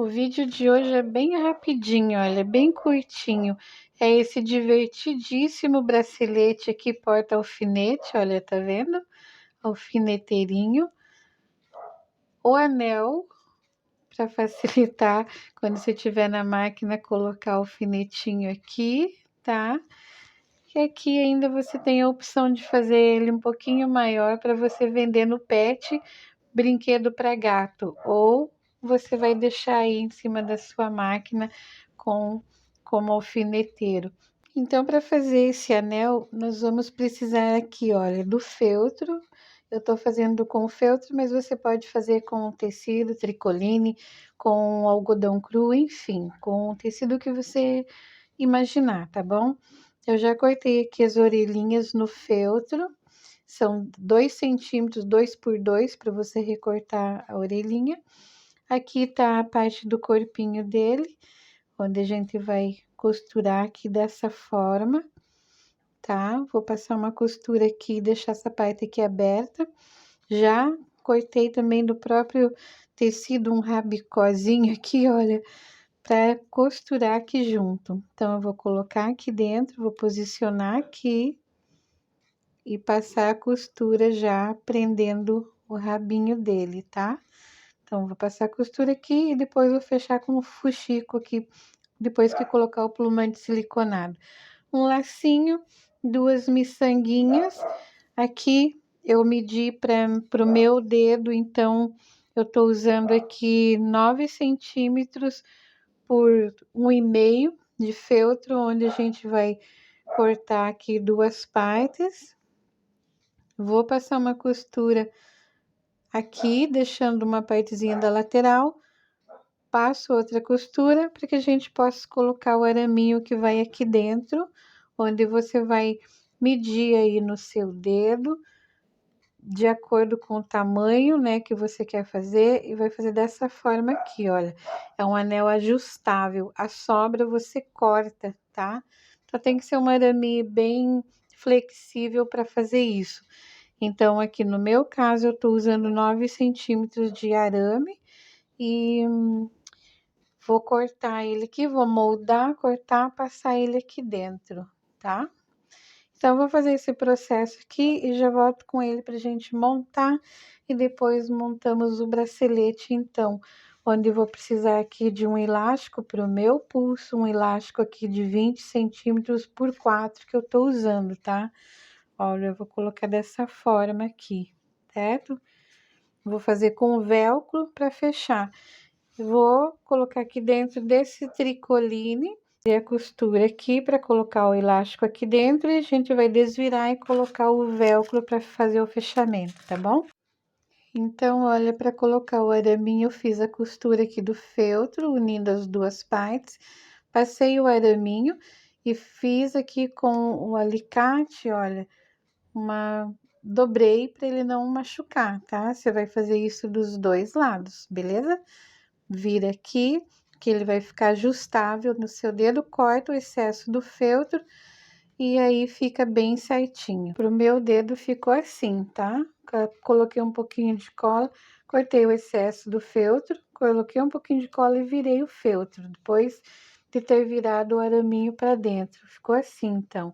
O vídeo de hoje é bem rapidinho, olha, bem curtinho. É esse divertidíssimo bracelete aqui porta-alfinete, olha, tá vendo? Alfineteirinho. O anel, para facilitar quando você estiver na máquina, colocar o alfinetinho aqui, tá? E aqui ainda você tem a opção de fazer ele um pouquinho maior para você vender no pet, brinquedo para gato, ou você vai deixar aí em cima da sua máquina como alfineteiro. Então, para fazer esse anel, nós vamos precisar aqui, olha, do feltro. Eu estou fazendo com feltro, mas você pode fazer com tecido, tricoline, com algodão cru, enfim, com o tecido que você imaginar, tá bom? Eu já cortei aqui as orelhinhas no feltro. São 2 centímetros, 2 por 2, para você recortar a orelhinha. Aqui tá a parte do corpinho dele, onde a gente vai costurar aqui dessa forma, tá? Vou passar uma costura aqui e deixar essa parte aqui aberta. Já cortei também do próprio tecido um rabicózinho aqui, olha, para costurar aqui junto. Então, eu vou colocar aqui dentro, vou posicionar aqui e passar a costura já prendendo o rabinho dele, tá? Então, vou passar a costura aqui e depois vou fechar com o fuxico aqui, depois que colocar o plumante siliconado. Um lacinho, 2 miçanguinhas. Aqui eu medi para o meu dedo, então eu tô usando aqui 9 centímetros por 1,5 de feltro, onde a gente vai cortar aqui 2 partes. Vou passar uma costura aqui, deixando uma partezinha da lateral, passo outra costura para que a gente possa colocar o araminho que vai aqui dentro, onde você vai medir aí no seu dedo, de acordo com o tamanho, né, que você quer fazer, e vai fazer dessa forma aqui, olha. É um anel ajustável, a sobra você corta, tá? Então tem que ser um arame bem flexível para fazer isso. Então, aqui no meu caso, eu tô usando 9 centímetros de arame e vou cortar ele aqui, vou moldar, cortar, passar ele aqui dentro, tá? Então, eu vou fazer esse processo aqui e já volto com ele pra gente montar e depois montamos o bracelete, então, onde eu vou precisar aqui de um elástico pro meu pulso, um elástico aqui de 20 centímetros por 4 que eu tô usando, tá? Olha, eu vou colocar dessa forma aqui, certo? Vou fazer com velcro para fechar. Vou colocar aqui dentro desse tricoline e a costura aqui para colocar o elástico aqui dentro e a gente vai desvirar e colocar o velcro para fazer o fechamento, tá bom? Então, olha, para colocar o araminho, eu fiz a costura aqui do feltro, unindo as 2 partes, passei o araminho e fiz aqui com o alicate, olha, dobrei para ele não machucar, tá? Você vai fazer isso dos 2 lados, beleza? Vira aqui, que ele vai ficar ajustável no seu dedo, corta o excesso do feltro e aí fica bem certinho. Pro meu dedo ficou assim, tá? Coloquei um pouquinho de cola, cortei o excesso do feltro, coloquei um pouquinho de cola e virei o feltro, depois de ter virado o araminho para dentro. Ficou assim, então.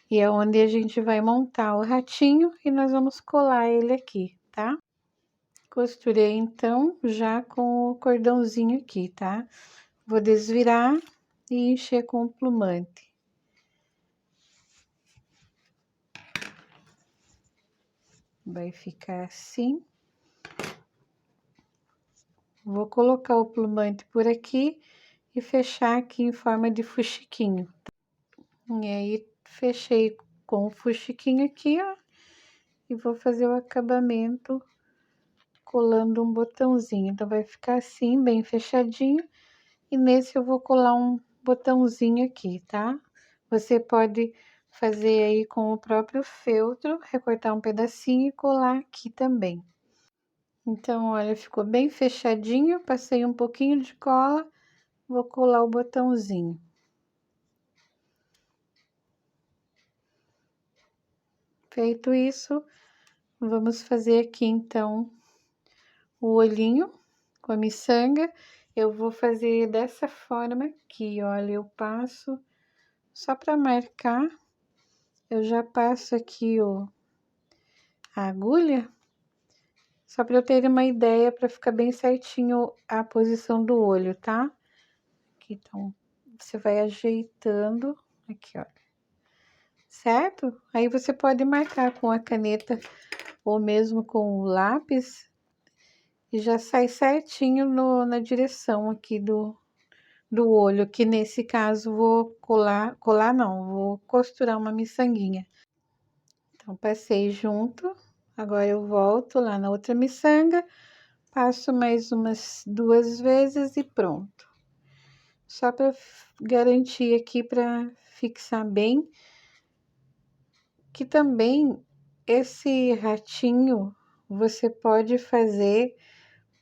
E é onde a gente vai montar o ratinho e nós vamos colar ele aqui, tá? Costurei então já com o cordãozinho aqui, tá? Vou desvirar e encher com o plumante. Vai ficar assim. Vou colocar o plumante por aqui e fechar aqui em forma de fuxiquinho. E aí, fechei com o fuxiquinho aqui, ó. E vou fazer o acabamento colando um botãozinho. Então, vai ficar assim, bem fechadinho. E nesse eu vou colar um botãozinho aqui, tá? Você pode fazer aí com o próprio feltro, recortar um pedacinho e colar aqui também. Então, olha, ficou bem fechadinho, passei um pouquinho de cola, vou colar o botãozinho. Feito isso, vamos fazer aqui então o olhinho com a miçanga eu vou fazer dessa forma aqui, olha, eu passo só para marcar, eu já passo aqui a agulha, só para eu ter uma ideia, para ficar bem certinho a posição do olho, tá? Aqui, então, você vai ajeitando aqui, olha, certo? Aí você pode marcar com a caneta ou mesmo com o lápis e já sai certinho na direção aqui do olho, que nesse caso vou colar não, vou costurar uma miçanguinha. Então, passei junto, agora eu volto lá na outra miçanga, passo mais umas 2 vezes e pronto. Só para garantir aqui, para fixar bem, que também esse ratinho você pode fazer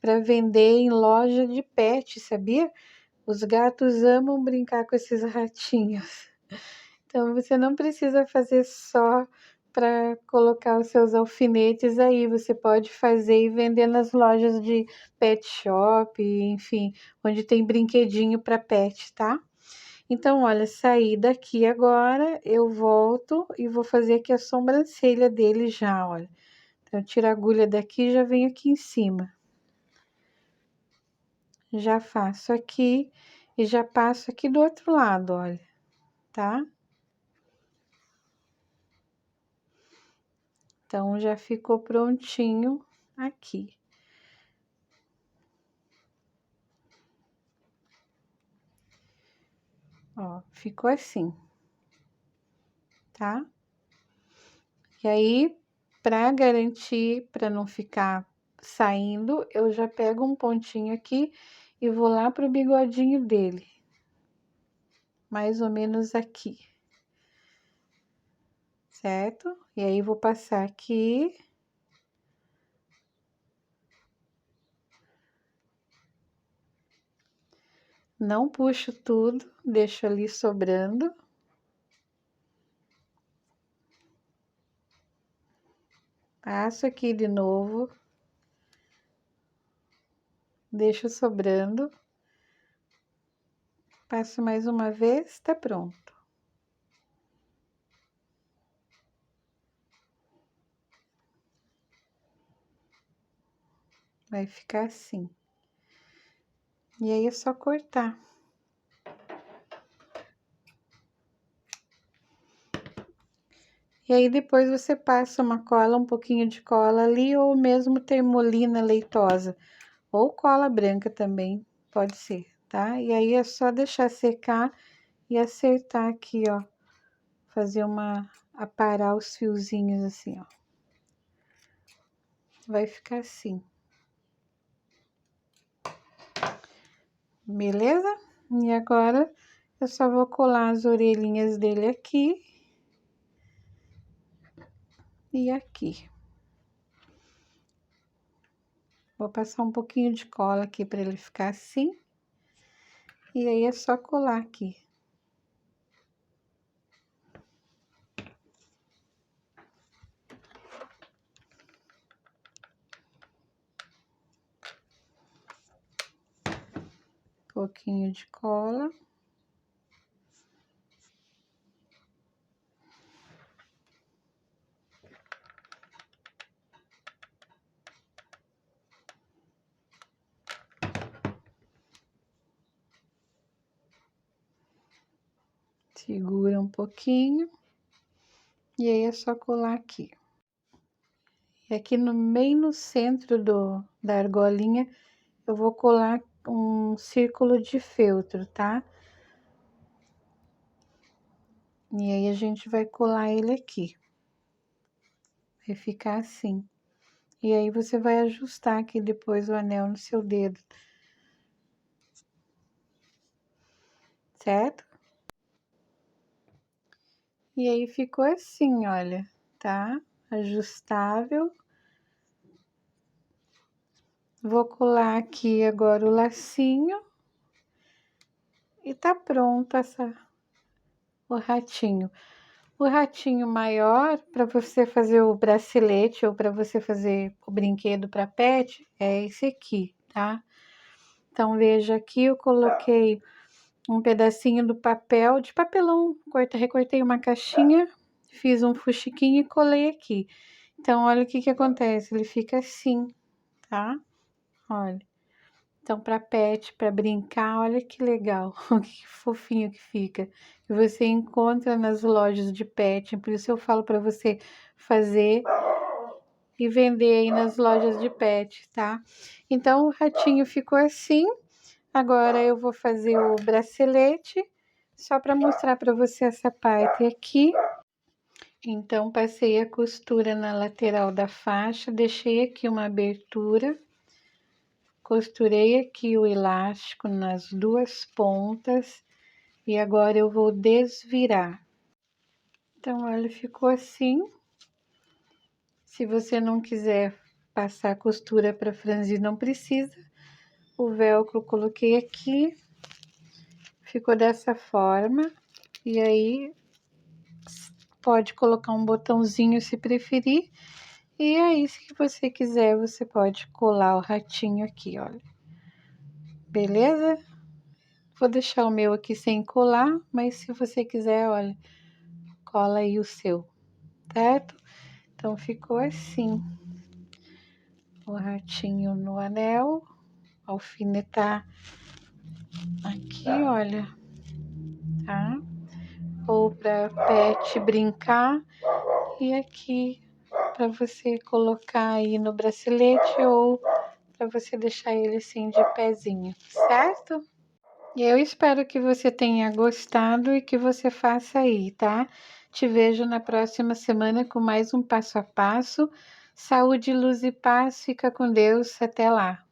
para vender em loja de pet, sabia? Os gatos amam brincar com esses ratinhos. Então você não precisa fazer só para colocar os seus alfinetes aí, você pode fazer e vender nas lojas de pet shop, enfim, onde tem brinquedinho para pet, tá? Então, olha, saí daqui agora, eu volto e vou fazer aqui a sobrancelha dele já, olha. Então, eu tiro a agulha daqui e já venho aqui em cima. Já faço aqui e já passo aqui do outro lado, olha, tá? Então, já ficou prontinho aqui. Ó, ficou assim, tá? E aí, para garantir, para não ficar saindo, eu já pego um pontinho aqui e vou lá pro bigodinho dele. Mais ou menos aqui. Certo? E aí, vou passar aqui. Não puxo tudo, deixo ali sobrando. Passo aqui de novo. Deixo sobrando. Passo mais uma vez, tá pronto. Vai ficar assim. E aí, é só cortar. E aí, depois você passa uma cola, um pouquinho de cola ali, ou mesmo termolina leitosa, ou cola branca também, pode ser, tá? E aí, é só deixar secar e acertar aqui, ó. Fazer aparar os fiozinhos assim, ó. Vai ficar assim. Beleza? E agora, eu só vou colar as orelhinhas dele aqui. E aqui. Vou passar um pouquinho de cola aqui para ele ficar assim. E aí, é só colar aqui. Pouquinho de cola. Segura um pouquinho. E aí, é só colar aqui. E aqui bem no centro da argolinha, eu vou colar um círculo de feltro, tá? E aí, a gente vai colar ele aqui. Vai ficar assim. E aí, você vai ajustar aqui depois o anel no seu dedo. Certo? E aí, ficou assim, olha, tá? Ajustável. Vou colar aqui agora o lacinho. E tá pronto o ratinho. O ratinho maior, para você fazer o bracelete ou para você fazer o brinquedo para pet, é esse aqui, tá? Então, veja aqui, eu coloquei um pedacinho do papel, de papelão, recortei uma caixinha, fiz um fuxiquinho e colei aqui. Então, olha o que que acontece, ele fica assim, tá? Olha. Então, para pet, para brincar, olha que legal, que fofinho que fica. E você encontra nas lojas de pet, por isso eu falo para você fazer e vender aí nas lojas de pet, tá? Então, o ratinho ficou assim. Agora eu vou fazer o bracelete, só para mostrar para você essa parte aqui. Então, passei a costura na lateral da faixa, deixei aqui uma abertura, costurei aqui o elástico nas duas pontas e agora eu vou desvirar. Então, olha, ficou assim. Se você não quiser passar a costura para franzir, não precisa. O velcro eu coloquei aqui, ficou dessa forma. E aí, pode colocar um botãozinho se preferir. E aí, se você quiser, você pode colar o ratinho aqui, olha. Beleza? Vou deixar o meu aqui sem colar, mas se você quiser, olha, cola aí o seu, certo? Então, ficou assim. O ratinho no anel, alfinetar aqui, olha, tá? Ou para pet brincar e aqui para você colocar aí no bracelete ou para você deixar ele assim de pezinho, certo? Eu espero que você tenha gostado e que você faça aí, tá? Te vejo na próxima semana com mais um passo a passo. Saúde, luz e paz. Fica com Deus. Até lá.